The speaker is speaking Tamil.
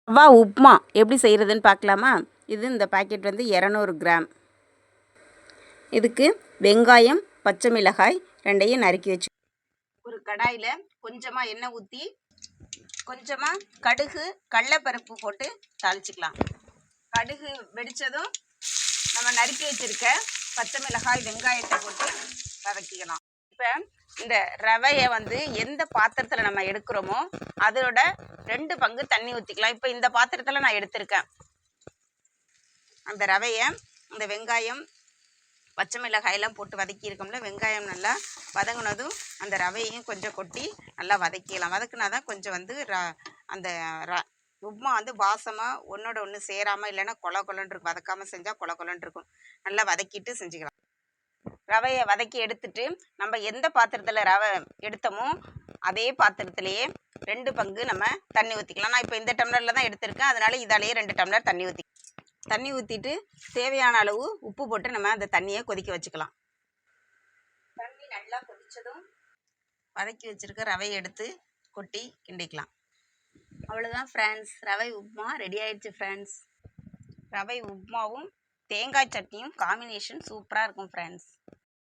ரவா உப்புமா எப்படி செய்கிறதுன்னு பார்க்கலாமா? இது இந்த பாக்கெட் வந்து 200 கிராம். இதுக்கு வெங்காயம், பச்சை மிளகாய் ரெண்டையும் நறுக்கி வச்சு ஒரு கடாயில் கொஞ்சமாக எண்ணெய் ஊற்றி கொஞ்சமாக கடுகு கடலைப்பருப்பு போட்டு தாளிச்சிக்கலாம். கடுகு வெடித்ததும் நம்ம நறுக்கி வச்சுருக்க பச்சை மிளகாய் வெங்காயத்தை போட்டு வதக்கிக்கலாம். இப்போ இந்த ரவையை வந்து எந்த பாத்திரத்தில் நம்ம எடுக்கிறோமோ அதோட 2 பங்கு தண்ணி ஊற்றிக்கலாம். இப்போ இந்த பாத்திரத்தில் நான் எடுத்திருக்கேன். அந்த ரவையை இந்த வெங்காயம் பச்சை மிளகாயெல்லாம் போட்டு வதக்கியிருக்கோம்ல, வெங்காயம் நல்லா வதங்கினதும் அந்த ரவையையும் கொஞ்சம் கொட்டி நல்லா வதக்கிடலாம். வதக்குனா தான் கொஞ்சம் வந்து அந்த உப்புமா வந்து வாசமாக ஒன்றோட ஒன்று சேராமல் இல்லைன்னா கொல கொலன்னு இருக்கும். வதக்காமல் செஞ்சால் கொல கொலன்னு இருக்கும். நல்லா வதக்கிட்டு செஞ்சுக்கலாம். ரவையை வதக்கி எடுத்துட்டு நம்ம எந்த பாத்திரத்தில் ரவை எடுத்தோமோ அதே பாத்திரத்திலேயே 2 பங்கு நம்ம தண்ணி ஊற்றிக்கலாம். நான் இப்போ இந்த டம்ளரில் தான் எடுத்திருக்கேன், அதனால இதாலேயே 2 டம்ளர் தண்ணி ஊற்றிட்டு தேவையான அளவு உப்பு போட்டு நம்ம அந்த தண்ணியை கொதிக்க வச்சுக்கலாம். தண்ணி நல்லா கொதித்ததும் வதக்கி வச்சுருக்க ரவையை எடுத்து கொட்டி கிண்டிக்கலாம். அவ்வளோதான் ஃப்ரெண்ட்ஸ், ரவை உப்புமா ரெடி ஆயிடுச்சு ஃப்ரெண்ட்ஸ். ரவை உப்புமாவும் தேங்காய் சட்னியும் காம்பினேஷன் சூப்பராக இருக்கும் ஃப்ரெண்ட்ஸ்.